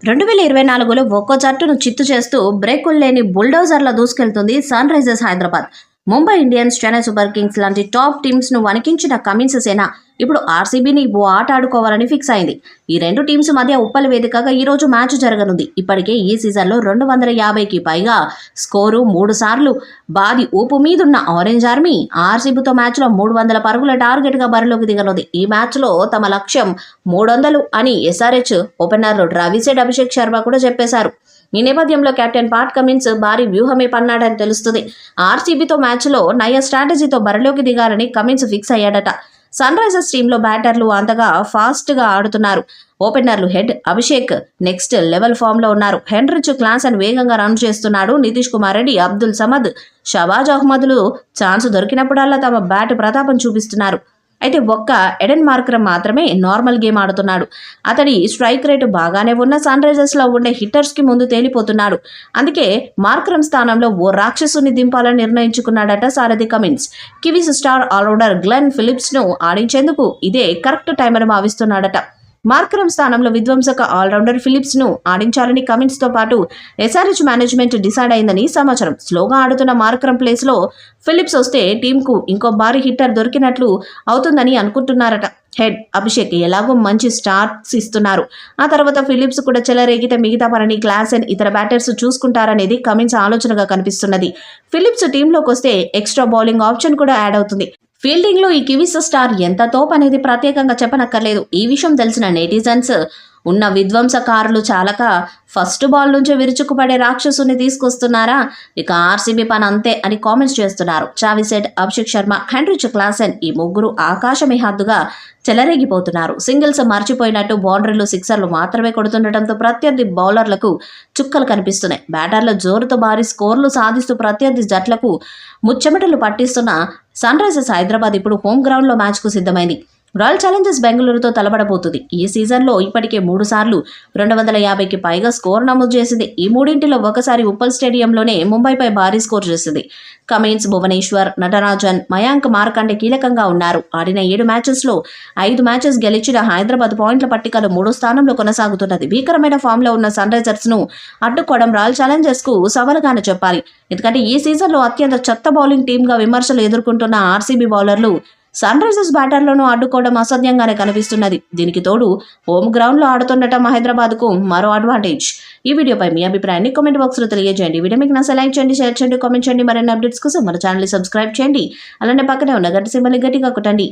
2024లో ఒక్కో జట్టును చిత్తు చేస్తూ బ్రేకులు లేని బుల్డోజర్ల దూసుకెళ్తుంది Sunrisers Hyderabad. Mumbai Indians, Chennai Super Kings లాంటి టాప్ టీమ్స్ ను వణికించిన కమిన్స్ సేన ఇప్పుడు ఆర్సీబీని ఓ ఆట ఆడుకోవాలని ఫిక్స్ అయింది. ఈ రెండు టీమ్స్ మధ్య ఉప్పల్ వేదికగా ఈ రోజు మ్యాచ్ జరగనుంది. ఇప్పటికే ఈ సీజన్లో 250కి పైగా స్కోరు 3 సార్లు బాది ఊపు మీదున్న ఆరెంజ్ ఆర్మీ ఆర్సీబీతో మ్యాచ్లో 300 పరుగుల టార్గెట్గా బరిలోకి దిగనుంది. ఈ మ్యాచ్లో తమ లక్ష్యం 300 అని ఎస్ఆర్హెచ్ ఓపెనర్లు ట్రావిస్ అభిషేక్ శర్మ కూడా చెప్పేశారు. ఈ నేపథ్యంలో కెప్టెన్ పాట్ కమిన్స్ భారీ వ్యూహమే పన్నాడని తెలుస్తుంది. ఆర్సీబీతో మ్యాచ్లో నయ స్ట్రాటజీతో బరిలోకి దిగాలని కమిన్స్ ఫిక్స్ అయ్యాడట. సన్ రైజర్స్ టీంలో బ్యాటర్లు అంతగా ఫాస్ట్గా ఆడుతున్నారు. ఓపెనర్లు హెడ్ అభిషేక్ నెక్స్ట్ లెవెల్ ఫామ్లో ఉన్నారు. హెన్రిచ్ క్లాసన్ వేగంగా రన్ చేస్తున్నాడు. నితీష్ కుమార్ రెడ్డి, అబ్దుల్ సమద్, షబాజ్ అహ్మద్లు ఛాన్స్ దొరికినప్పుడల్లా తమ బ్యాట్ ప్రతాపం చూపిస్తున్నారు. అయితే ఒక్క ఎడెన్ మార్కరమ్ మాత్రమే నార్మల్ గేమ్ ఆడుతున్నాడు. అతడి స్ట్రైక్ రేటు బాగానే ఉన్న సన్ రైజర్స్లో ఉండే హిట్టర్స్కి ముందు తేలిపోతున్నాడు. అందుకే మార్కరమ్ స్థానంలో ఓ రాక్షసుని దింపాలని నిర్ణయించుకున్నాడట సారథి Cummins. Kiwis star allrounder Glenn ఫిలిప్స్ను ఆడించేందుకు ఇదే కరెక్ట్ టైం అని భావిస్తున్నాడట. మార్కరమ్ స్థానంలో విధ్వంసక ఆల్రౌండర్ ఫిలిప్స్ను ఆడించాలని కమిన్స్తో పాటు ఎస్ఆర్హెచ్ మేనేజ్మెంట్ డిసైడ్ అయిందని సమాచారం. స్లోగా ఆడుతున్న మార్కరమ్ ప్లేస్లో ఫిలిప్స్ వస్తే టీంకు ఇంకో భారీ హిట్టర్ దొరికినట్లు అవుతుందని అనుకుంటున్నారట. హెడ్ అభిషేక్ ఎలాగో మంచి స్టార్ట్స్ ఇస్తున్నారు. ఆ తర్వాత ఫిలిప్స్ కూడా చెలరేగితే మిగతా పనిని క్లాసెన్ ఇతర బ్యాటర్స్ చూసుకుంటారనేది కమిన్స్ ఆలోచనగా కనిపిస్తున్నది. ఫిలిప్స్ టీంలోకి వస్తే ఎక్స్ట్రా బౌలింగ్ ఆప్షన్ కూడా యాడ్ అవుతుంది. ఫీల్డింగ్లో ఈ కివీస్ స్టార్ ఎంత తోపు అనేది ప్రత్యేకంగా చెప్పనక్కర్లేదు. ఈ విషయం తెలిసిన నెటిజన్స్ ఉన్న విధ్వంసకారులు చాలక ఫస్ట్ బాల్ నుంచే విరుచుకుపడే రాక్షసుని తీసుకొస్తున్నారా, ఇక ఆర్సీబీ పని అంతే అని కామెంట్స్ చేస్తున్నారు. Travis head, Abhishek Sharma, Heinrich Klaasen ఈ ముగ్గురు ఆకాశమే హద్దుగా చెలరేగిపోతున్నారు. సింగిల్స్ మర్చిపోయినట్టు బౌండరీలు, సిక్సర్లు మాత్రమే కొడుతుండటంతో ప్రత్యర్థి బౌలర్లకు చుక్కలు కనిపిస్తున్నాయి. బ్యాటర్ల జోరుతో భారీ స్కోర్లు సాధిస్తూ ప్రత్యర్థి జట్లకు ముచ్చెమటలు పట్టిస్తున్న సన్ రైజర్స్ హైదరాబాద్ ఇప్పుడు హోమ్ గ్రౌండ్లో మ్యాచ్కు సిద్ధమైంది. రాయల్ ఛాలెంజర్స్ బెంగళూరుతో తలపడబోతుంది. ఈ సీజన్లో ఇప్పటికే 3 సార్లు 250కి పైగా స్కోర్ నమోదు చేసింది. ఈ మూడింటిలో ఒకసారి ఉప్పల్ స్టేడియంలోనే ముంబైపై భారీ స్కోర్ చేసింది. కమిన్స్, భువనేశ్వర్, నటరాజన్, మయాంక్ మార్కండే కీలకంగా ఉన్నారు. ఆడిన 7 మ్యాచెస్లో 5 మ్యాచెస్ గెలిచిన హైదరాబాద్ పాయింట్ల పట్టికలో 3వ స్థానంలో కొనసాగుతున్నది. భీకరమైన ఫామ్లో ఉన్న సన్ రైజర్స్ను అడ్డుకోవడం రాయల్ ఛాలెంజర్స్కు సవాలుగానే చెప్పాలి. ఎందుకంటే ఈ సీజన్లో అత్యంత చెత్త బౌలింగ్ టీమ్గా విమర్శలు ఎదుర్కొంటున్న ఆర్సీబీ బౌలర్లు సన్ రైజర్స్ బ్యాటర్లను అడ్డుకోవడం అసాధ్యంగానే కనిపిస్తున్నది. దీనికి తోడు హోమ్ గ్రౌండ్లో ఆడుతుండటం హైదరాబాద్కు మరో అడ్వాంటేజ్. ఈ వీడియోపై మీ అభిప్రాయాన్ని కామెంట్ బాక్స్లో తెలియజేయండి. వీడియో మీకు నచ్చ లైక్ చేయండి, షేర్ చేయండి, కామెంట్ చేయండి. మరిన్ని అప్డేట్స్ కోసం మన ఛానల్ని సబ్స్క్రైబ్ చేయండి. అలానే పక్కనే ఉన్న గంట సింబల్ని గట్టిగా కొట్టండి.